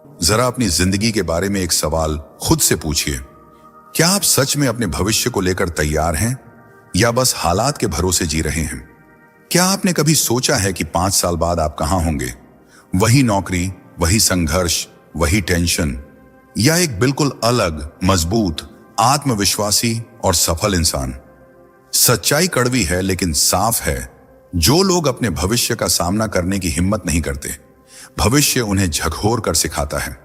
जरा अपनी जिंदगी के बारे में एक सवाल खुद से पूछिए। क्या आप सच में अपने भविष्य को लेकर तैयार हैं या बस हालात के भरोसे जी रहे हैं? क्या आपने कभी सोचा है कि 5 साल बाद आप कहां होंगे? वही नौकरी, वही संघर्ष, वही टेंशन, या एक बिल्कुल अलग, मजबूत, आत्मविश्वासी और सफल इंसान? सच्चाई कड़वी है लेकिन साफ है। जो लोग अपने भविष्य का सामना करने की हिम्मत नहीं करते, भविष्य उन्हें झकझोर कर सिखाता है।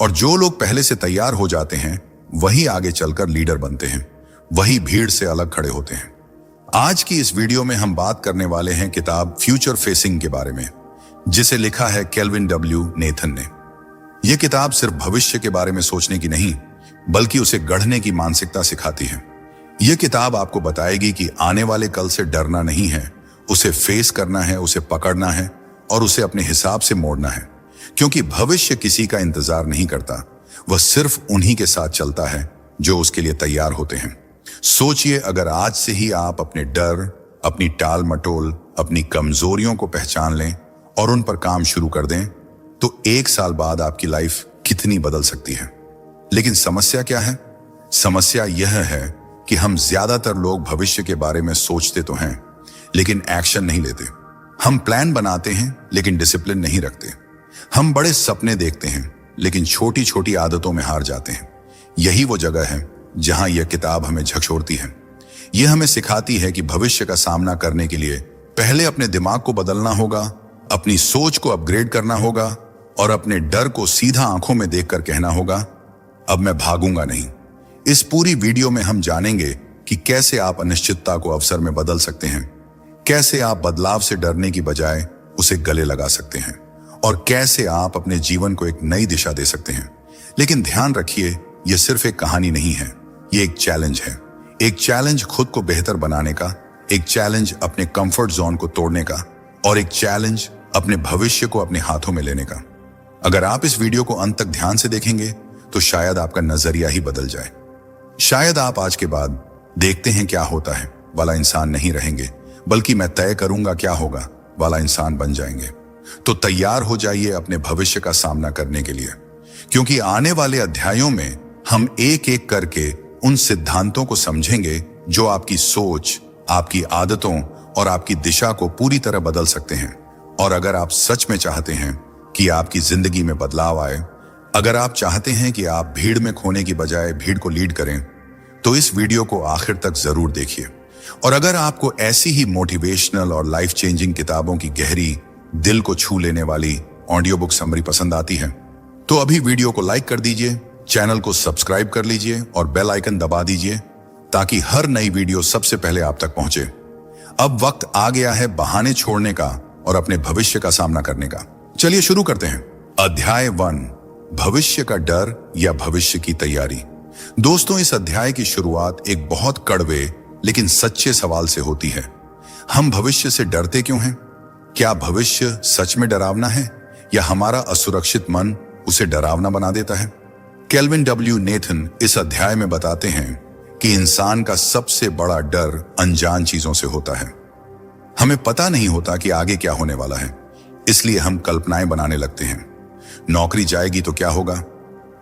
और जो लोग पहले से तैयार हो जाते हैं, वही आगे चलकर लीडर बनते हैं, वही भीड़ से अलग खड़े होते हैं। आज की इस वीडियो में हम बात करने वाले हैं किताब फ्यूचर फेसिंग के बारे में, जिसे लिखा है केल्विन डब्ल्यू नेथन ने। यह किताब सिर्फ भविष्य के बारे में सोचने की नहीं, बल्कि उसे गढ़ने की मानसिकता सिखाती है। यह किताब आपको बताएगी कि आने वाले कल से डरना नहीं है, उसे फेस करना है, उसे पकड़ना है और उसे अपने हिसाब से मोड़ना है। क्योंकि भविष्य किसी का इंतजार नहीं करता, वह सिर्फ उन्हीं के साथ चलता है जो उसके लिए तैयार होते हैं। सोचिए, अगर आज से ही आप अपने डर, अपनी टाल मटोल, अपनी कमजोरियों को पहचान लें और उन पर काम शुरू कर दें, तो 1 साल बाद आपकी लाइफ कितनी बदल सकती है। लेकिन समस्या क्या है? समस्या यह है कि हम ज्यादातर लोग भविष्य के बारे में सोचते तो हैं, लेकिन एक्शन नहीं लेते। हम प्लान बनाते हैं लेकिन डिसिप्लिन नहीं रखते। हम बड़े सपने देखते हैं लेकिन छोटी छोटी आदतों में हार जाते हैं। यही वो जगह है जहां यह किताब हमें झकझोरती है। यह हमें सिखाती है कि भविष्य का सामना करने के लिए पहले अपने दिमाग को बदलना होगा, अपनी सोच को अपग्रेड करना होगा और अपने डर को सीधा आंखों में देखकर कहना होगा, अब मैं भागूंगा नहीं। इस पूरी वीडियो में हम जानेंगे कि कैसे आप अनिश्चितता को अवसर में बदल सकते हैं, कैसे आप बदलाव से डरने की बजाय उसे गले लगा सकते हैं और कैसे आप अपने जीवन को एक नई दिशा दे सकते हैं। लेकिन ध्यान रखिए, यह सिर्फ एक कहानी नहीं है, यह एक चैलेंज है। एक चैलेंज खुद को बेहतर बनाने का, एक चैलेंज अपने कंफर्ट जोन को तोड़ने का और एक चैलेंज अपने भविष्य को अपने हाथों में लेने का। अगर आप इस वीडियो को अंत तक ध्यान से देखेंगे तो शायद आपका नजरिया ही बदल जाए। शायद आप आज के बाद देखते हैं क्या होता है वाला इंसान नहीं रहेंगे, बल्कि मैं तय करूंगा क्या होगा वाला इंसान बन जाएंगे। तो तैयार हो जाइए अपने भविष्य का सामना करने के लिए, क्योंकि आने वाले अध्यायों में हम एक एक करके उन सिद्धांतों को समझेंगे जो आपकी सोच, आपकी आदतों और आपकी दिशा को पूरी तरह बदल सकते हैं। और अगर आप सच में चाहते हैं कि आपकी जिंदगी में बदलाव आए, अगर आप चाहते हैं कि आप भीड़ में खोने की बजाय भीड़ को लीड करें, तो इस वीडियो को आखिर तक जरूर देखिए। और अगर आपको ऐसी ही मोटिवेशनल और लाइफ चेंजिंग किताबों की गहरी, दिल को छू लेने वाली ऑडियो बुक समरी पसंद आती है, तो अभी वीडियो को लाइक कर दीजिए, चैनल को सब्सक्राइब कर लीजिए और बेल आइकन दबा दीजिए ताकि हर नई वीडियो सबसे पहले आप तक पहुंचे। अब वक्त आ गया है बहाने छोड़ने का और अपने भविष्य का सामना करने का। चलिए शुरू करते हैं। अध्याय 1, भविष्य का डर या भविष्य की तैयारी। दोस्तों, इस अध्याय की शुरुआत एक बहुत कड़वे लेकिन सच्चे सवाल से होती है। हम भविष्य से डरते क्यों हैं? क्या भविष्य सच में डरावना है या हमारा असुरक्षित मन उसे डरावना बना देता है? केल्विन डब्ल्यू नेथन इस अध्याय में बताते हैं कि इंसान का सबसे बड़ा डर अनजान चीजों से होता है। हमें पता नहीं होता कि आगे क्या होने वाला है, इसलिए हम कल्पनाएं बनाने लगते हैं। नौकरी जाएगी तो क्या होगा?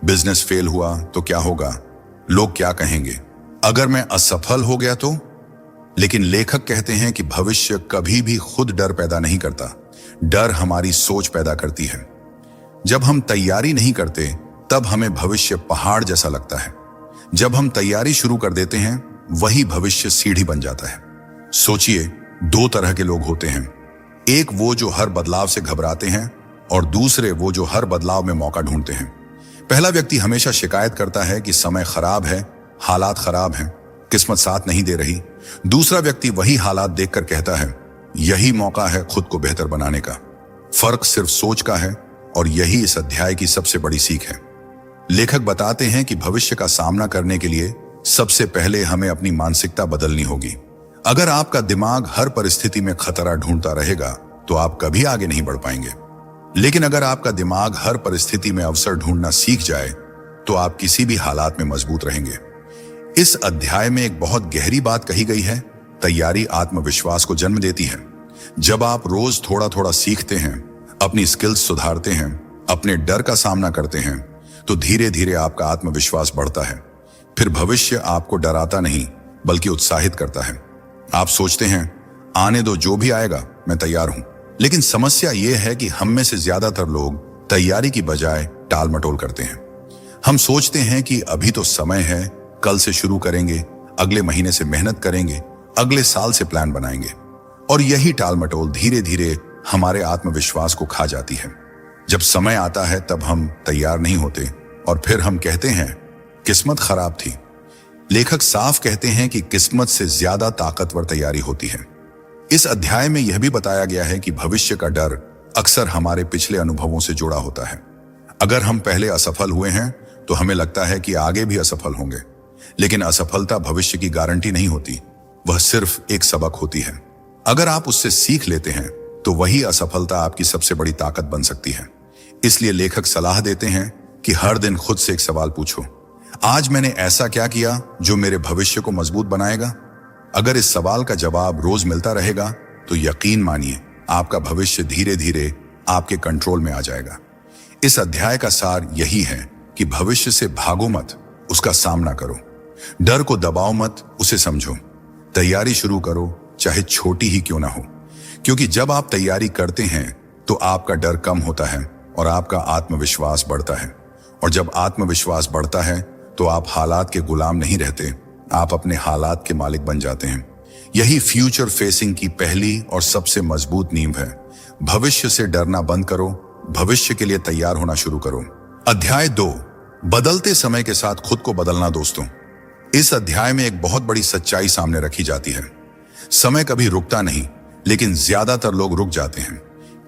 बिजनेस फेल हुआ तो क्या होगा? लोग क्या कहेंगे? अगर मैं असफल हो गया तो? लेकिन लेखक कहते हैं कि भविष्य कभी भी खुद डर पैदा नहीं करता, डर हमारी सोच पैदा करती है। जब हम तैयारी नहीं करते, तब हमें भविष्य पहाड़ जैसा लगता है। जब हम तैयारी शुरू कर देते हैं, वही भविष्य सीढ़ी बन जाता है। सोचिए, 2 तरह के लोग होते हैं। एक वो जो हर बदलाव से घबराते हैं और दूसरे वो जो हर बदलाव में मौका ढूंढते हैं। पहला व्यक्ति हमेशा शिकायत करता है कि समय खराब है, हालात खराब हैं, किस्मत साथ नहीं दे रही। दूसरा व्यक्ति वही हालात देखकर कहता है, यही मौका है खुद को बेहतर बनाने का। फर्क सिर्फ सोच का है और यही इस अध्याय की सबसे बड़ी सीख है। लेखक बताते हैं कि भविष्य का सामना करने के लिए सबसे पहले हमें अपनी मानसिकता बदलनी होगी। अगर आपका दिमाग हर परिस्थिति में खतरा ढूंढता रहेगा तो आप कभी आगे नहीं बढ़ पाएंगे। लेकिन अगर आपका दिमाग हर परिस्थिति में अवसर ढूंढना सीख जाए तो आप किसी भी हालात में मजबूत रहेंगे। इस अध्याय में एक बहुत गहरी बात कही गई है। तैयारी आत्मविश्वास को जन्म देती है। जब आप रोज थोड़ा थोड़ा सीखते हैं, अपनी स्किल्स सुधारते हैं अपने डर का सामना करते हैं तो धीरे धीरे आपका आत्मविश्वास बढ़ता है। फिर भविष्य आपको डराता नहीं बल्कि उत्साहित करता है। आप सोचते हैं आने दो, जो भी आएगा मैं तैयार हूं। लेकिन समस्या यह है कि हम में से ज्यादातर लोग तैयारी की बजाय टाल मटोल करते हैं। हम सोचते हैं कि अभी तो समय है, कल से शुरू करेंगे, अगले महीने से मेहनत करेंगे, अगले साल से प्लान बनाएंगे। और यही टाल मटोल धीरे धीरे हमारे आत्मविश्वास को खा जाती है। जब समय आता है तब हम तैयार नहीं होते और फिर हम कहते हैं किस्मत खराब थी। लेखक साफ कहते हैं कि किस्मत से ज्यादा ताकतवर तैयारी होती है। इस अध्याय में यह भी बताया गया है कि भविष्य का डर अक्सर हमारे पिछले अनुभवों से जुड़ा होता है। अगर हम पहले असफल हुए हैं तो हमें लगता है कि आगे भी असफल होंगे, लेकिन असफलता भविष्य की गारंटी नहीं होती, वह सिर्फ एक सबक होती है। अगर आप उससे सीख लेते हैं तो वही असफलता आपकी सबसे बड़ी ताकत बन सकती है। इसलिए लेखक सलाह देते हैं कि हर दिन खुद से एक सवाल पूछो, आज मैंने ऐसा क्या किया जो मेरे भविष्य को मजबूत बनाएगा? अगर इस सवाल का जवाब रोज मिलता रहेगा तो यकीन मानिए आपका भविष्य धीरे धीरे आपके कंट्रोल में आ जाएगा। इस अध्याय का सार यही है कि भविष्य से भागो मत, उसका सामना करो। डर को दबाओ मत, उसे समझो। तैयारी शुरू करो, चाहे छोटी ही क्यों ना हो, क्योंकि जब आप तैयारी करते हैं तो आपका डर कम होता है और आपका आत्मविश्वास बढ़ता है। और जब आत्मविश्वास बढ़ता है तो आप हालात के गुलाम नहीं रहते, आप अपने हालात के मालिक बन जाते हैं। यही फ्यूचर फेसिंग की पहली और सबसे मजबूत नींव है। भविष्य से डरना बंद करो, भविष्य के लिए तैयार होना शुरू करो। अध्याय 2, बदलते समय के साथ खुद को बदलना। दोस्तों, इस अध्याय में एक बहुत बड़ी सच्चाई सामने रखी जाती है। समय कभी रुकता नहीं, लेकिन ज्यादातर लोग रुक जाते हैं।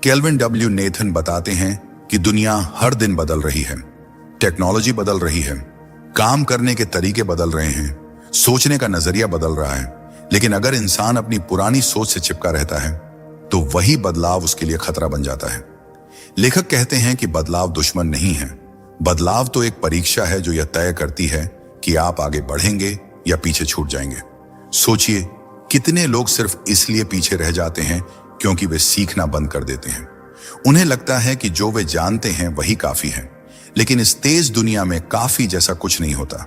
केल्विन डब्ल्यू नेथन बताते हैं कि दुनिया हर दिन बदल रही है, टेक्नोलॉजी बदल रही है, काम करने के तरीके बदल रहे हैं, सोचने का नजरिया बदल रहा है, लेकिन अगर इंसान अपनी पुरानी सोच से चिपका रहता है तो वही बदलाव उसके लिए खतरा बन जाता है। लेखक कहते हैं कि बदलाव दुश्मन नहीं है, बदलाव तो एक परीक्षा है जो यह तय करती है कि आप आगे बढ़ेंगे या पीछे छूट जाएंगे। सोचिए, कितने लोग सिर्फ इसलिए पीछे रह जाते हैं क्योंकि वे सीखना बंद कर देते हैं। उन्हें लगता है कि जो वे जानते हैं वही काफी है, लेकिन इस तेज दुनिया में काफी जैसा कुछ नहीं होता।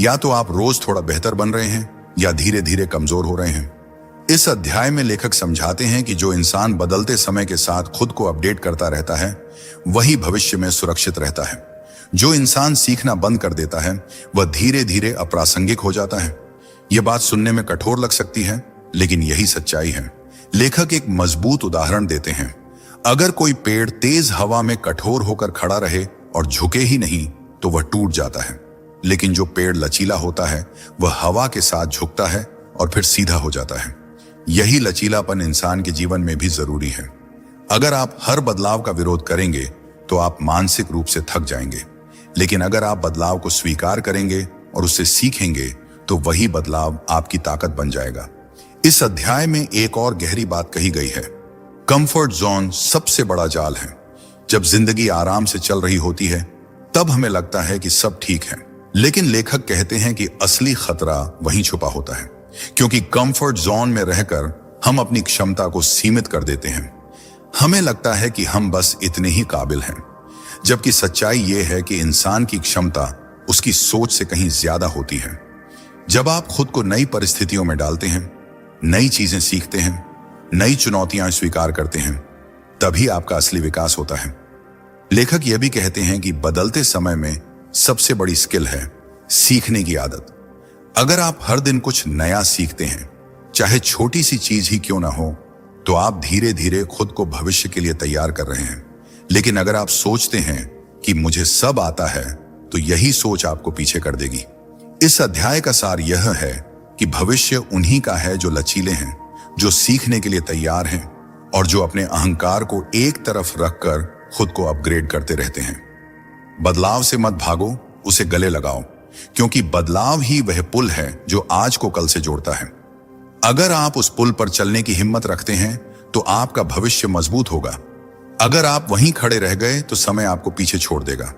या तो आप रोज थोड़ा बेहतर बन रहे हैं या धीरे धीरे कमजोर हो रहे हैं। इस अध्याय में लेखक समझाते हैं कि जो इंसान बदलते समय के साथ खुद को अपडेट करता रहता है वही भविष्य में सुरक्षित रहता है। जो इंसान सीखना बंद कर देता है वह धीरे धीरे अप्रासंगिक हो जाता है। यह बात सुनने में कठोर लग सकती है, लेकिन यही सच्चाई है। लेखक एक मजबूत उदाहरण देते हैं। अगर कोई पेड़ तेज हवा में कठोर होकर खड़ा रहे और झुके ही नहीं तो वह टूट जाता है, लेकिन जो पेड़ लचीला होता है वह हवा के साथ झुकता है और फिर सीधा हो जाता है। यही लचीलापन इंसान के जीवन में भी जरूरी है। अगर आप हर बदलाव का विरोध करेंगे तो आप मानसिक रूप से थक जाएंगे, लेकिन अगर आप बदलाव को स्वीकार करेंगे और उससे सीखेंगे तो वही बदलाव आपकी ताकत बन जाएगा। इस अध्याय में एक और गहरी बात कही गई है। कंफर्ट जोन सबसे बड़ा जाल है। जब जिंदगी आराम से चल रही होती है तब हमें लगता है कि सब ठीक है, लेकिन लेखक कहते हैं कि असली खतरा वहीं छुपा होता है, क्योंकि कंफर्ट जोन में रहकर हम अपनी क्षमता को सीमित कर देते हैं। हमें लगता है कि हम बस इतने ही काबिल हैं, जबकि सच्चाई यह है कि इंसान की क्षमता उसकी सोच से कहीं ज्यादा होती है। जब आप खुद को नई परिस्थितियों में डालते हैं, नई चीजें सीखते हैं, नई चुनौतियां स्वीकार करते हैं, तभी आपका असली विकास होता है। लेखक यह भी कहते हैं कि बदलते समय में सबसे बड़ी स्किल है सीखने की आदत। अगर आप हर दिन कुछ नया सीखते हैं, चाहे छोटी सी चीज ही क्यों ना हो, तो आप धीरे धीरे खुद को भविष्य के लिए तैयार कर रहे हैं। लेकिन अगर आप सोचते हैं कि मुझे सब आता है, तो यही सोच आपको पीछे कर देगी। इस अध्याय का सार यह है कि भविष्य उन्हीं का है जो लचीले हैं, जो सीखने के लिए तैयार हैं और जो अपने अहंकार को एक तरफ रखकर खुद को अपग्रेड करते रहते हैं। बदलाव से मत भागो, उसे गले लगाओ, क्योंकि बदलाव ही वह पुल है जो आज को कल से जोड़ता है। अगर आप उस पुल पर चलने की हिम्मत रखते हैं तो आपका भविष्य मजबूत होगा। अगर आप वहीं खड़े रह गए तो समय आपको पीछे छोड़ देगा।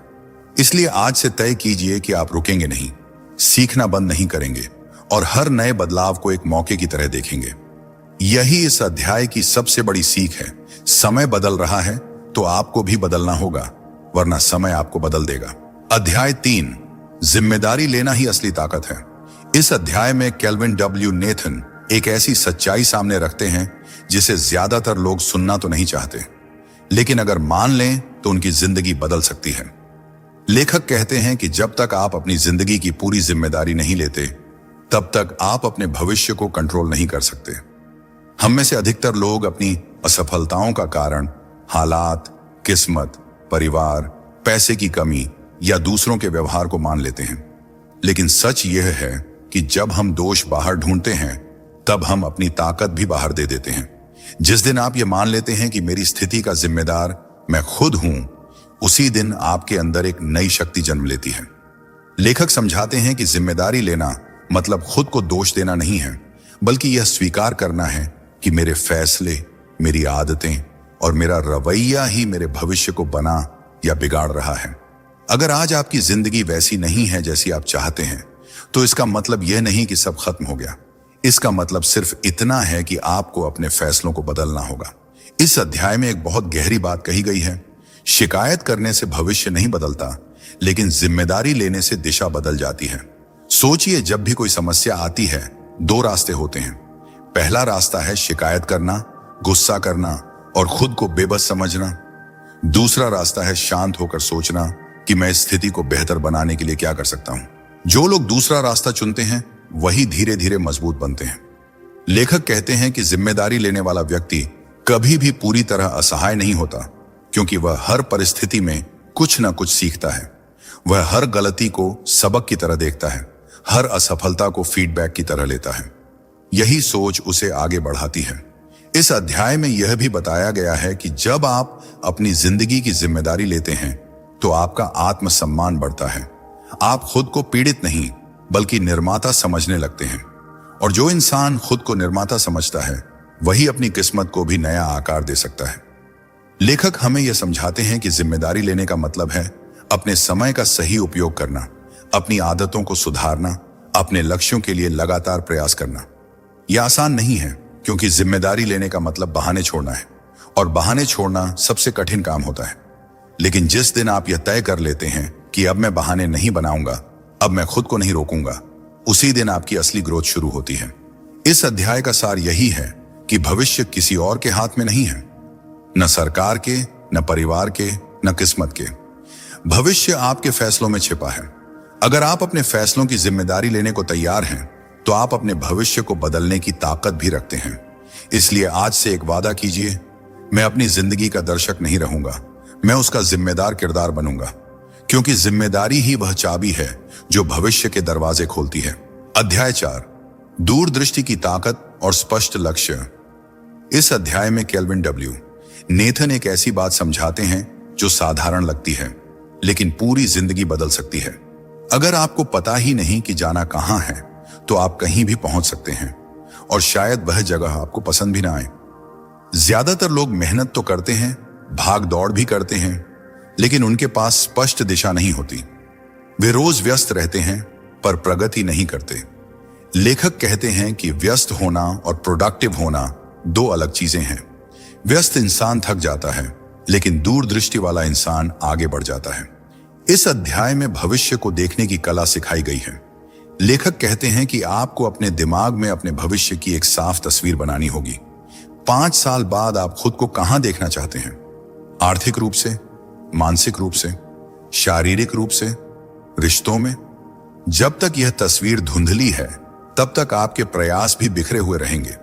इसलिए आज से तय कीजिए कि आप रुकेंगे नहीं, सीखना बंद नहीं करेंगे और हर नए बदलाव को एक मौके की तरह देखेंगे। यही इस अध्याय की सबसे बड़ी सीख है। समय बदल रहा है तो आपको भी बदलना होगा, वरना समय आपको बदल देगा। अध्याय 3, जिम्मेदारी लेना ही असली ताकत है। इस अध्याय में केल्विन डब्ल्यू नेथन एक ऐसी सच्चाई सामने रखते हैं जिसे ज्यादातर लोग सुनना तो नहीं चाहते, लेकिन अगर मान लें तो उनकी जिंदगी बदल सकती है। लेखक कहते हैं कि जब तक आप अपनी जिंदगी की पूरी जिम्मेदारी नहीं लेते, तब तक आप अपने भविष्य को कंट्रोल नहीं कर सकते। हम में से अधिकतर लोग अपनी असफलताओं का कारण हालात, किस्मत, परिवार, पैसे की कमी या दूसरों के व्यवहार को मान लेते हैं। लेकिन सच यह है कि जब हम दोष बाहर ढूंढते हैं, तब हम अपनी ताकत भी बाहर दे देते हैं। जिस दिन आप ये मान लेते हैं कि मेरी स्थिति का जिम्मेदार मैं खुद हूं, उसी दिन आपके अंदर एक नई शक्ति जन्म लेती है। लेखक समझाते हैं कि जिम्मेदारी लेना मतलब खुद को दोष देना नहीं है, बल्कि यह स्वीकार करना है कि मेरे फैसले, मेरी आदतें और मेरा रवैया ही मेरे भविष्य को बना या बिगाड़ रहा है। अगर आज आपकी जिंदगी वैसी नहीं है जैसी आप चाहते हैं, तो इसका मतलब यह नहीं कि सब खत्म हो गया। इसका मतलब सिर्फ इतना है कि आपको अपने फैसलों को बदलना होगा। इस अध्याय में एक बहुत गहरी बात कही गई है। शिकायत करने से भविष्य नहीं बदलता, लेकिन जिम्मेदारी लेने से दिशा बदल जाती है। सोचिए, जब भी कोई समस्या आती है, दो रास्ते होते हैं। पहला रास्ता है शिकायत करना, गुस्सा करना और खुद को बेबस समझना। दूसरा रास्ता है शांत होकर सोचना कि मैं इस स्थिति को बेहतर बनाने के लिए क्या कर सकता हूं। जो लोग दूसरा रास्ता चुनते हैं, वही धीरे धीरे मजबूत बनते हैं। लेखक कहते हैं कि जिम्मेदारी लेने वाला व्यक्ति कभी भी पूरी तरह असहाय नहीं होता, क्योंकि वह हर परिस्थिति में कुछ न कुछ सीखता है। वह हर गलती को सबक की तरह देखता है, हर असफलता को फीडबैक की तरह लेता है। यही सोच उसे आगे बढ़ाती है। इस अध्याय में यह भी बताया गया है कि जब आप अपनी जिंदगी की जिम्मेदारी लेते हैं, तो आपका आत्मसम्मान बढ़ता है। आप खुद को पीड़ित नहीं, बल्कि निर्माता समझने लगते हैं। और जो इंसान खुद को निर्माता समझता है, वही अपनी किस्मत को भी नया आकार दे सकता है। लेखक हमें यह समझाते हैं कि जिम्मेदारी लेने का मतलब है अपने समय का सही उपयोग करना, अपनी आदतों को सुधारना, अपने लक्ष्यों के लिए लगातार प्रयास करना। यह आसान नहीं है, क्योंकि जिम्मेदारी लेने का मतलब बहाने छोड़ना है, और बहाने छोड़ना सबसे कठिन काम होता है। लेकिन जिस दिन आप यह तय कर लेते हैं कि अब मैं बहाने नहीं बनाऊंगा, अब मैं खुद को नहीं रोकूंगा, उसी दिन आपकी असली ग्रोथ शुरू होती है। इस अध्याय का सार यही है कि भविष्य किसी और के हाथ में नहीं है, न सरकार के, न परिवार के, न किस्मत के। भविष्य आपके फैसलों में छिपा है। अगर आप अपने फैसलों की जिम्मेदारी लेने को तैयार हैं, तो आप अपने भविष्य को बदलने की ताकत भी रखते हैं। इसलिए आज से एक वादा कीजिए, मैं अपनी जिंदगी का दर्शक नहीं रहूंगा, मैं उसका जिम्मेदार किरदार बनूंगा, क्योंकि जिम्मेदारी ही वह चाबी है जो भविष्य के दरवाजे खोलती है। अध्याय 4, दूरदृष्टि की ताकत और स्पष्ट लक्ष्य। इस अध्याय में केल्विन डब्ल्यू नेथन एक ऐसी बात समझाते हैं जो साधारण लगती है, लेकिन पूरी जिंदगी बदल सकती है। अगर आपको पता ही नहीं कि जाना कहां है, तो आप कहीं भी पहुंच सकते हैं, और शायद वह जगह आपको पसंद भी ना आए। ज्यादातर लोग मेहनत तो करते हैं, भाग दौड़ भी करते हैं, लेकिन उनके पास स्पष्ट दिशा नहीं होती। वे रोज व्यस्त रहते हैं, पर प्रगति नहीं करते। लेखक कहते हैं कि व्यस्त होना और प्रोडक्टिव होना दो अलग चीजें हैं। व्यस्त इंसान थक जाता है, लेकिन दूरदृष्टि वाला इंसान आगे बढ़ जाता है। इस अध्याय में भविष्य को देखने की कला सिखाई गई है। लेखक कहते हैं कि आपको अपने दिमाग में अपने भविष्य की एक साफ तस्वीर बनानी होगी। 5 साल बाद आप खुद को कहां देखना चाहते हैं? आर्थिक रूप से, मानसिक रूप से, शारीरिक रूप से, रिश्तों में? जब तक यह तस्वीर धुंधली है, तब तक आपके प्रयास भी बिखरे हुए रहेंगे।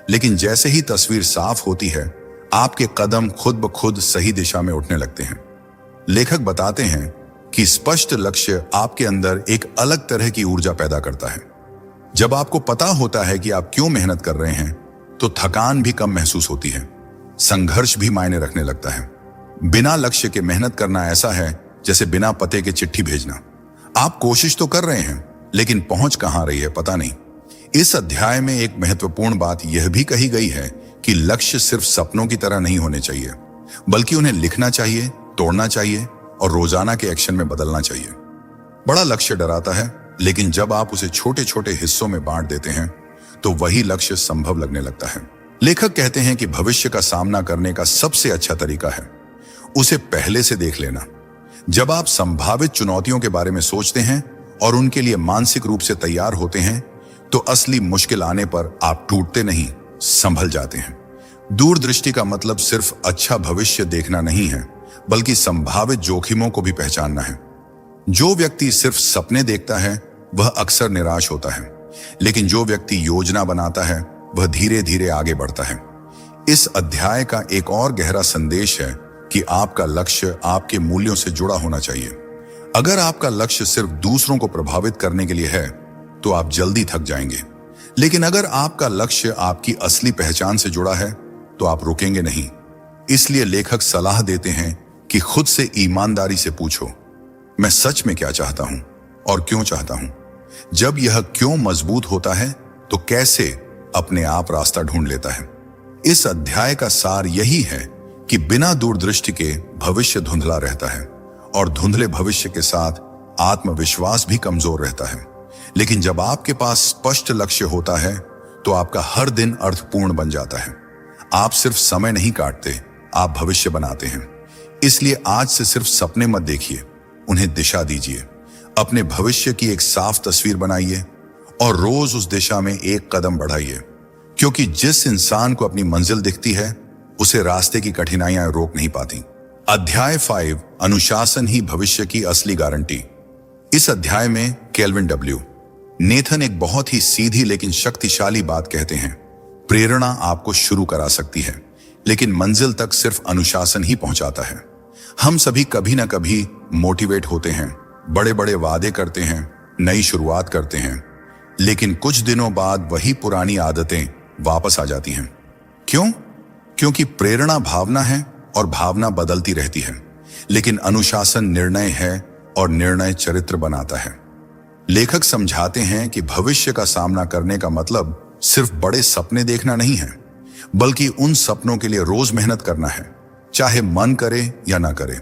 लेकिन जैसे ही तस्वीर साफ होती है, आपके कदम खुद ब खुद सही दिशा में उठने लगते हैं। लेखक बताते हैं कि स्पष्ट लक्ष्य आपके अंदर एक अलग तरह की ऊर्जा पैदा करता है। जब आपको पता होता है कि आप क्यों मेहनत कर रहे हैं, तो थकान भी कम महसूस होती है, संघर्ष भी मायने रखने लगता है। बिना लक्ष्य के मेहनत करना ऐसा है जैसे बिना पते के चिट्ठी भेजना। आप कोशिश तो कर रहे हैं, लेकिन पहुंच कहां रही है पता नहीं। इस अध्याय में एक महत्वपूर्ण बात यह भी कही गई है कि लक्ष्य सिर्फ सपनों की तरह नहीं होने चाहिए, बल्कि उन्हें लिखना चाहिए, तोड़ना चाहिए और रोजाना के एक्शन में बदलना चाहिए। बड़ा लक्ष्य डराता है, लेकिन जब आप उसे छोटे छोटे हिस्सों में बांट देते हैं, तो वही लक्ष्य संभव लगने लगता है। लेखक कहते हैं कि भविष्य का सामना करने का सबसे अच्छा तरीका है उसे पहले से देख लेना। जब आप संभावित चुनौतियों के बारे में सोचते हैं और उनके लिए मानसिक रूप से तैयार होते हैं, तो असली मुश्किल आने पर आप टूटते नहीं, संभल जाते हैं। दूरदृष्टि का मतलब सिर्फ अच्छा भविष्य देखना नहीं है, बल्कि संभावित जोखिमों को भी पहचानना है। जो व्यक्ति सिर्फ सपने देखता है वह अक्सर निराश होता है, लेकिन जो व्यक्ति योजना बनाता है वह धीरे धीरे आगे बढ़ता है। इस अध्याय का एक और गहरा संदेश है कि आपका लक्ष्य आपके मूल्यों से जुड़ा होना चाहिए। अगर आपका लक्ष्य सिर्फ दूसरों को प्रभावित करने के लिए है तो आप जल्दी थक जाएंगे, लेकिन अगर आपका लक्ष्य आपकी असली पहचान से जुड़ा है तो आप रुकेंगे नहीं। इसलिए लेखक सलाह देते हैं कि खुद से ईमानदारी से पूछो, मैं सच में क्या चाहता हूं और क्यों चाहता हूं। जब यह क्यों मजबूत होता है तो कैसे अपने आप रास्ता ढूंढ लेता है। इस अध्याय का सार यही है कि बिना दूरदृष्टि के भविष्य धुंधला रहता है और धुंधले भविष्य के साथ आत्मविश्वास भी कमजोर रहता है। लेकिन जब आपके पास स्पष्ट लक्ष्य होता है तो आपका हर दिन अर्थपूर्ण बन जाता है। आप सिर्फ समय नहीं काटते, आप भविष्य बनाते हैं। इसलिए आज से सिर्फ सपने मत देखिए, उन्हें दिशा दीजिए। अपने भविष्य की एक साफ तस्वीर बनाइए और रोज उस दिशा में एक कदम बढ़ाइए, क्योंकि जिस इंसान को अपनी मंजिल दिखती है उसे रास्ते की कठिनाइयां रोक नहीं पाती। अध्याय 5, अनुशासन ही भविष्य की असली गारंटी। इस अध्याय में केल्विन डब्ल्यू नेथन एक बहुत ही सीधी लेकिन शक्तिशाली बात कहते हैं। प्रेरणा आपको शुरू करा सकती है, लेकिन मंजिल तक सिर्फ अनुशासन ही पहुंचाता है। हम सभी कभी ना कभी मोटिवेट होते हैं, बड़े बड़े वादे करते हैं, नई शुरुआत करते हैं, लेकिन कुछ दिनों बाद वही पुरानी आदतें वापस आ जाती हैं। क्यों? क्योंकि प्रेरणा भावना है और भावना बदलती रहती है, लेकिन अनुशासन निर्णय है और निर्णय चरित्र बनाता है। लेखक समझाते हैं कि भविष्य का सामना करने का मतलब सिर्फ बड़े सपने देखना नहीं है, बल्कि उन सपनों के लिए रोज मेहनत करना है, चाहे मन करे या ना करे।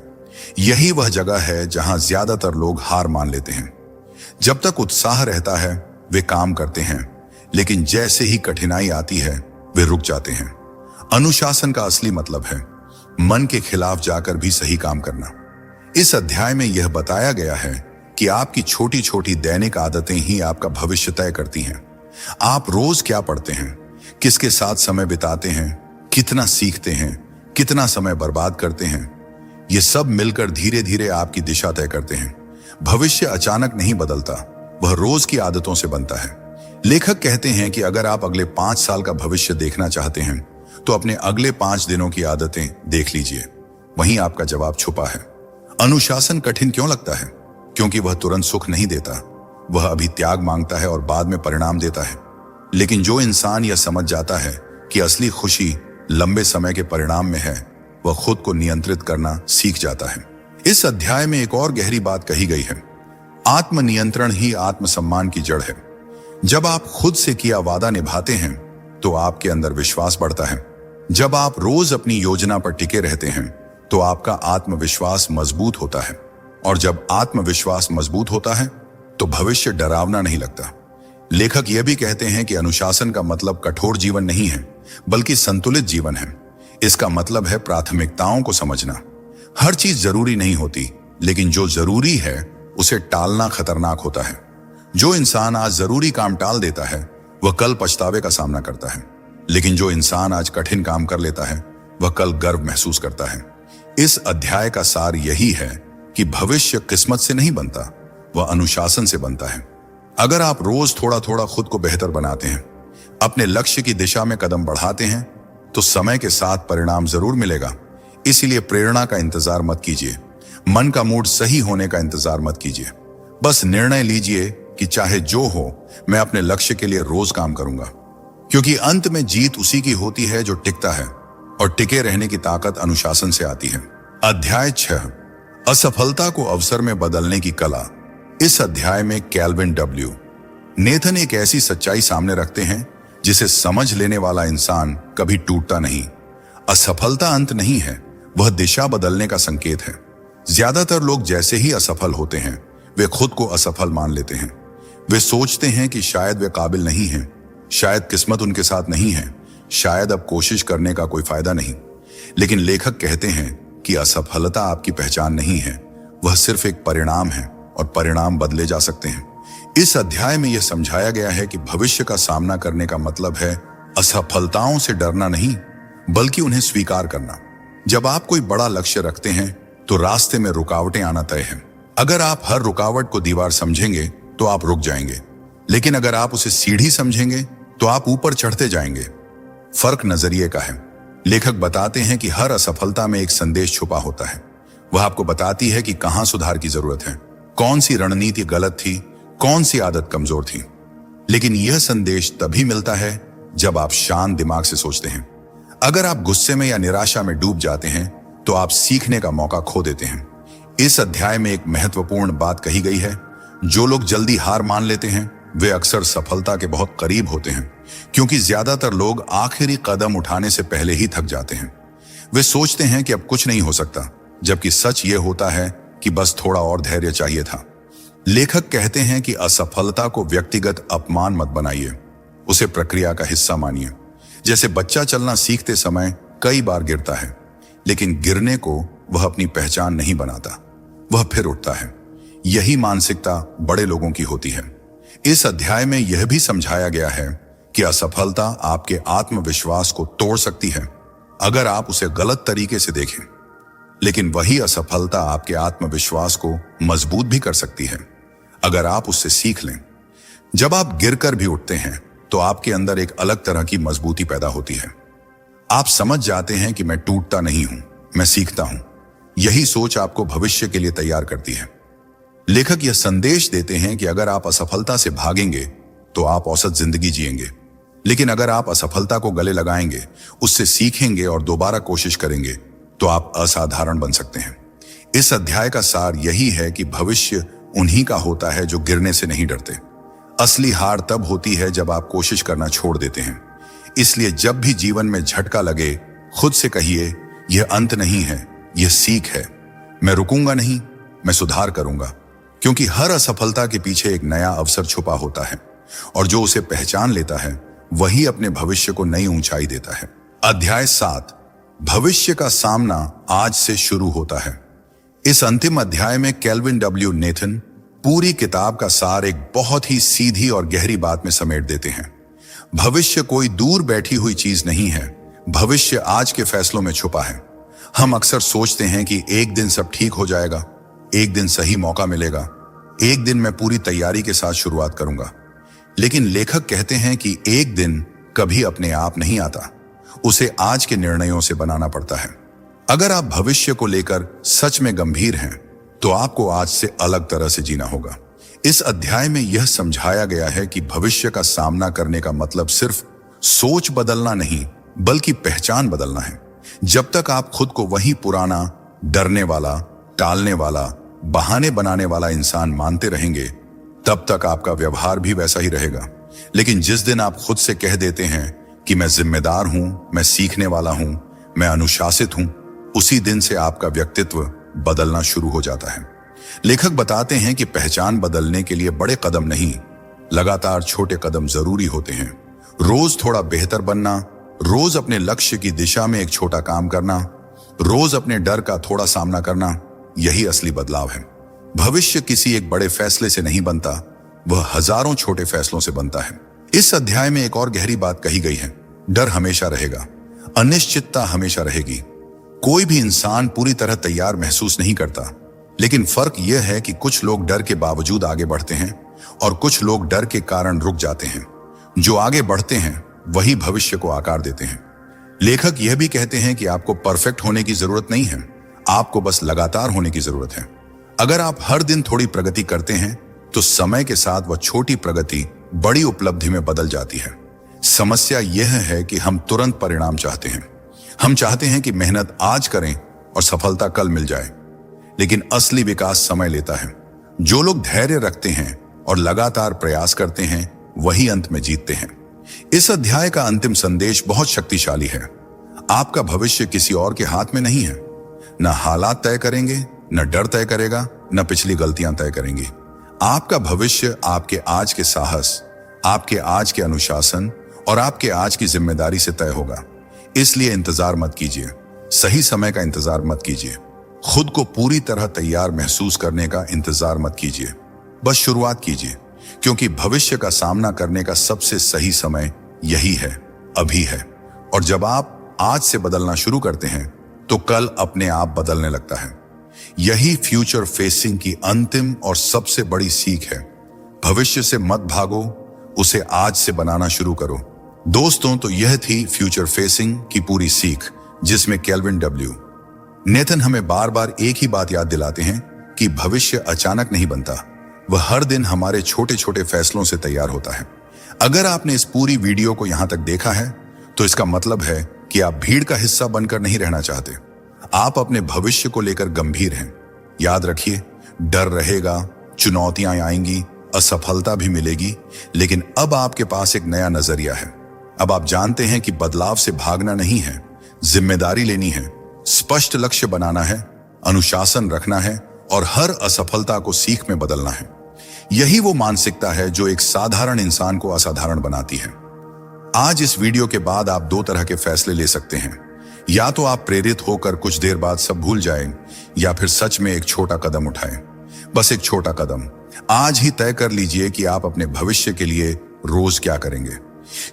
यही वह जगह है जहां ज्यादातर लोग हार मान लेते हैं। जब तक उत्साह रहता है वे काम करते हैं, लेकिन जैसे ही कठिनाई आती है वे रुक जाते हैं। अनुशासन का असली मतलब है मन के खिलाफ जाकर भी सही काम करना। इस अध्याय में यह बताया गया है कि आपकी छोटी छोटी दैनिक आदतें ही आपका भविष्य तय करती हैं। आप रोज क्या पढ़ते हैं, किसके साथ समय बिताते हैं, कितना सीखते हैं, कितना समय बर्बाद करते हैं, ये सब मिलकर धीरे धीरे आपकी दिशा तय करते हैं। भविष्य अचानक नहीं बदलता, वह रोज की आदतों से बनता है। लेखक कहते हैं कि अगर आप अगले 5 साल का भविष्य देखना चाहते हैं तो अपने अगले 5 दिनों की आदतें देख लीजिए, वहीं आपका जवाब छुपा है। अनुशासन कठिन क्यों लगता है? क्योंकि वह तुरंत सुख नहीं देता, वह अभी त्याग मांगता है और बाद में परिणाम देता है। लेकिन जो इंसान यह समझ जाता है कि असली खुशी लंबे समय के परिणाम में है, वह खुद को नियंत्रित करना सीख जाता है। इस अध्याय में एक और गहरी बात कही गई है, आत्मनियंत्रण ही आत्मसम्मान की जड़ है। जब आप खुद से किया वादा निभाते हैं तो आपके अंदर विश्वास बढ़ता है। जब आप रोज अपनी योजना पर टिके रहते हैं तो आपका आत्मविश्वास मजबूत होता है, और जब आत्मविश्वास मजबूत होता है तो भविष्य डरावना नहीं लगता। लेखक यह भी कहते हैं कि अनुशासन का मतलब कठोर जीवन नहीं है, बल्कि संतुलित जीवन है। इसका मतलब है प्राथमिकताओं को समझना। हर चीज जरूरी नहीं होती, लेकिन जो जरूरी है उसे टालना खतरनाक होता है। जो इंसान आज जरूरी काम टाल देता है वह कल पछतावे का सामना करता है, लेकिन जो इंसान आज कठिन काम कर लेता है वह कल गर्व महसूस करता है। इस अध्याय का सार यही है कि भविष्य किस्मत से नहीं बनता, वह अनुशासन से बनता है। अगर आप रोज थोड़ा थोड़ा खुद को बेहतर बनाते हैं, अपने लक्ष्य की दिशा में कदम बढ़ाते हैं, तो समय के साथ परिणाम जरूर मिलेगा। इसीलिए प्रेरणा का इंतजार मत कीजिए, मन का मूड सही होने का इंतजार मत कीजिए। बस निर्णय लीजिए कि चाहे जो हो, मैं अपने लक्ष्य के लिए रोज काम करूंगा, क्योंकि अंत में जीत उसी की होती है जो टिकता है, और टिके रहने की ताकत अनुशासन से आती है। अध्याय 6, असफलता को अवसर में बदलने की कला। इस अध्याय में केल्विन डब्ल्यू नेथन एक ऐसी सच्चाई सामने रखते हैं जिसे समझ लेने वाला इंसान कभी टूटता नहीं। असफलता अंत नहीं है, वह दिशा बदलने का संकेत है। ज्यादातर लोग जैसे ही असफल होते हैं वे खुद को असफल मान लेते हैं। वे सोचते हैं कि शायद वे काबिल नहीं हैं, शायद किस्मत उनके साथ नहीं है, शायद अब कोशिश करने का कोई फायदा नहीं। लेकिन लेखक कहते हैं कि असफलता आपकी पहचान नहीं है, वह सिर्फ एक परिणाम है और परिणाम बदले जा सकते हैं। इस अध्याय में यह समझाया गया है कि भविष्य का सामना करने का मतलब है असफलताओं से डरना नहीं, बल्कि उन्हें स्वीकार करना। जब आप कोई बड़ा लक्ष्य रखते हैं तो रास्ते में रुकावटें आना तय है। अगर आप हर रुकावट को दीवार समझेंगे तो आप रुक जाएंगे, लेकिन अगर आप उसे सीढ़ी समझेंगे तो आप ऊपर चढ़ते जाएंगे। फर्क नजरिए का है। लेखक बताते हैं कि हर असफलता में एक संदेश छुपा होता है। वह आपको बताती है कि कहां सुधार की जरूरत है, कौन सी रणनीति गलत थी, कौन सी आदत कमजोर थी। लेकिन यह संदेश तभी मिलता है जब आप शांत दिमाग से सोचते हैं। अगर आप गुस्से में या निराशा में डूब जाते हैं तो आप सीखने का मौका खो देते हैं। इस अध्याय में एक महत्वपूर्ण बात कही गई है। जो लोग जल्दी हार मान लेते हैं वे अक्सर सफलता के बहुत करीब होते हैं, क्योंकि ज्यादातर लोग आखिरी कदम उठाने से पहले ही थक जाते हैं। वे सोचते हैं कि अब कुछ नहीं हो सकता, जबकि सच ये होता है कि बस थोड़ा और धैर्य चाहिए था। लेखक कहते हैं कि असफलता को व्यक्तिगत अपमान मत बनाइए, उसे प्रक्रिया का हिस्सा मानिए। जैसे बच्चा चलना सीखते समय कई बार गिरता है, लेकिन गिरने को वह अपनी पहचान नहीं बनाता, वह फिर उठता है। यही मानसिकता बड़े लोगों की होती है। इस अध्याय में यह भी समझाया गया है कि असफलता आपके आत्मविश्वास को तोड़ सकती है अगर आप उसे गलत तरीके से देखें, लेकिन वही असफलता आपके आत्मविश्वास को मजबूत भी कर सकती है अगर आप उससे सीख लें। जब आप गिरकर भी उठते हैं तो आपके अंदर एक अलग तरह की मजबूती पैदा होती है। आप समझ जाते हैं कि मैं टूटता नहीं हूं, मैं सीखता हूं। यही सोच आपको भविष्य के लिए तैयार करती है। लेखक यह संदेश देते हैं कि अगर आप असफलता से भागेंगे तो आप औसत जिंदगी जिएंगे, लेकिन अगर आप असफलता को गले लगाएंगे, उससे सीखेंगे और दोबारा कोशिश करेंगे तो आप असाधारण बन सकते हैं। इस अध्याय का सार यही है कि भविष्य उन्हीं का होता है जो गिरने से नहीं डरते। असली हार तब होती है जब आप कोशिश करना छोड़ देते हैं। इसलिए जब भी जीवन में झटका लगे, खुद से कहिए, यह अंत नहीं है, यह सीख है। मैं रुकूंगा नहीं, मैं सुधार करूंगा, क्योंकि हर असफलता के पीछे एक नया अवसर छुपा होता है और जो उसे पहचान लेता है वही अपने भविष्य को नई ऊंचाई देता है। अध्याय 7, भविष्य का सामना आज से शुरू होता है। इस अंतिम अध्याय में केल्विन डब्ल्यू नेथन पूरी किताब का सार एक बहुत ही सीधी और गहरी बात में समेट देते हैं। भविष्य कोई दूर बैठी हुई चीज नहीं है, भविष्य आज के फैसलों में छुपा है। हम अक्सर सोचते हैं कि एक दिन सब ठीक हो जाएगा, एक दिन सही मौका मिलेगा, एक दिन मैं पूरी तैयारी के साथ शुरुआत करूंगा। लेकिन लेखक कहते हैं कि एक दिन कभी अपने आप नहीं आता, उसे आज के निर्णयों से बनाना पड़ता है। अगर आप भविष्य को लेकर सच में गंभीर हैं तो आपको आज से अलग तरह से जीना होगा। इस अध्याय में यह समझाया गया है कि भविष्य का सामना करने का मतलब सिर्फ सोच बदलना नहीं, बल्कि पहचान बदलना है। जब तक आप खुद को वही पुराना, डरने वाला, टालने वाला, बहाने बनाने वाला इंसान मानते रहेंगे, तब तक आपका व्यवहार भी वैसा ही रहेगा। लेकिन जिस दिन आप खुद से कह देते हैं कि मैं जिम्मेदार हूं, मैं सीखने वाला हूं, मैं अनुशासित हूं, उसी दिन से आपका व्यक्तित्व बदलना शुरू हो जाता है। लेखक बताते हैं कि पहचान बदलने के लिए बड़े कदम नहीं, लगातार छोटे कदम जरूरी होते हैं। रोज थोड़ा बेहतर बनना, रोज अपने लक्ष्य की दिशा में एक छोटा काम करना, रोज अपने डर का थोड़ा सामना करना, यही असली बदलाव है। भविष्य किसी एक बड़े फैसले से नहीं बनता, वह हजारों छोटे फैसलों से बनता है। इस अध्याय में एक और गहरी बात कही गई है। डर हमेशा रहेगा, अनिश्चितता हमेशा रहेगी। कोई भी इंसान पूरी तरह तैयार महसूस नहीं करता, लेकिन फर्क यह है कि कुछ लोग डर के बावजूद आगे बढ़ते हैं और कुछ लोग डर के कारण रुक जाते हैं। जो आगे बढ़ते हैं वही भविष्य को आकार देते हैं। लेखक यह भी कहते हैं कि आपको परफेक्ट होने की जरूरत नहीं है, आपको बस लगातार होने की जरूरत है। अगर आप हर दिन थोड़ी प्रगति करते हैं तो समय के साथ वह छोटी प्रगति बड़ी उपलब्धि में बदल जाती है। समस्या यह है कि हम तुरंत परिणाम चाहते हैं। हम चाहते हैं कि मेहनत आज करें और सफलता कल मिल जाए, लेकिन असली विकास समय लेता है। जो लोग धैर्य रखते हैं और लगातार प्रयास करते हैं वही अंत में जीतते हैं। इस अध्याय का अंतिम संदेश बहुत शक्तिशाली है। आपका भविष्य किसी और के हाथ में नहीं है। न हालात तय करेंगे, न डर तय करेगा, न पिछली गलतियां तय करेंगी। आपका भविष्य आपके आज के साहस, आपके आज के अनुशासन और आपके आज की जिम्मेदारी से तय होगा। इसलिए इंतजार मत कीजिए, सही समय का इंतजार मत कीजिए। खुद को पूरी तरह तैयार महसूस करने का इंतजार मत कीजिए, बस शुरुआत कीजिए, क्योंकि भविष्य का सामना करने का सबसे सही समय यही है, अभी है। और जब आप आज से बदलना शुरू करते हैं तो कल अपने आप बदलने लगता है। यही फ्यूचर फेसिंग की अंतिम और सबसे बड़ी सीख है। भविष्य से मत भागो, उसे आज से बनाना शुरू करो। दोस्तों, तो यह थी फ्यूचर फेसिंग की पूरी सीख, जिसमें केल्विन डब्ल्यू नेथन हमें बार बार एक ही बात याद दिलाते हैं कि भविष्य अचानक नहीं बनता, वह हर दिन हमारे छोटे छोटे फैसलों से तैयार होता है। अगर आपने इस पूरी वीडियो को यहां तक देखा है तो इसका मतलब है कि आप भीड़ का हिस्सा बनकर नहीं रहना चाहते, आप अपने भविष्य को लेकर गंभीर हैं। याद रखिए, डर रहेगा, चुनौतियां आएंगी, असफलता भी मिलेगी, लेकिन अब आपके पास एक नया नजरिया है। अब आप जानते हैं कि बदलाव से भागना नहीं है, जिम्मेदारी लेनी है, स्पष्ट लक्ष्य बनाना है, अनुशासन रखना है और हर असफलता को सीख में बदलना है। यही वो मानसिकता है जो एक साधारण इंसान को असाधारण बनाती है। आज इस वीडियो के बाद आप दो तरह के फैसले ले सकते हैं। या तो आप प्रेरित होकर कुछ देर बाद सब भूल जाएं, या फिर सच में एक छोटा कदम उठाएं। बस एक छोटा कदम। आज ही तय कर लीजिए कि आप अपने भविष्य के लिए रोज क्या करेंगे,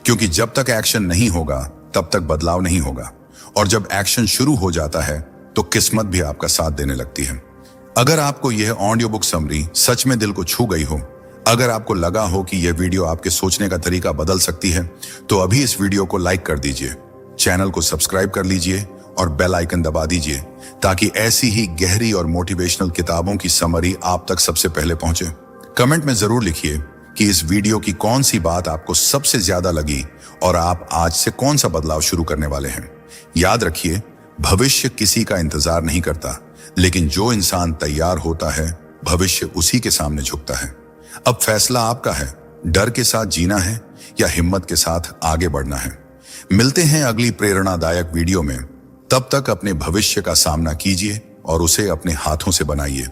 क्योंकि जब तक एक्शन नहीं होगा तब तक बदलाव नहीं होगा, और जब एक्शन शुरू हो जाता है तो किस्मत भी आपका साथ देने लगती है। अगर आपको यह ऑडियो बुक समरी सच में दिल को छू गई हो, अगर आपको लगा हो कि यह वीडियो आपके सोचने का तरीका बदल सकती है, तो अभी इस वीडियो को लाइक कर दीजिए, चैनल को सब्सक्राइब कर लीजिए और बेल आइकन दबा दीजिए, ताकि ऐसी ही गहरी और मोटिवेशनल किताबों की समरी आप तक सबसे पहले पहुंचे। कमेंट में जरूर लिखिए कि इस वीडियो की कौन सी बात आपको सबसे ज्यादा लगी और आप आज से कौन सा बदलाव शुरू करने वाले हैं। याद रखिए, भविष्य किसी का इंतजार नहीं करता, लेकिन जो इंसान तैयार होता है भविष्य उसी के सामने झुकता है। अब फैसला आपका है, डर के साथ जीना है या हिम्मत के साथ आगे बढ़ना है। मिलते हैं अगली प्रेरणादायक वीडियो में। तब तक अपने भविष्य का सामना कीजिए और उसे अपने हाथों से बनाइए।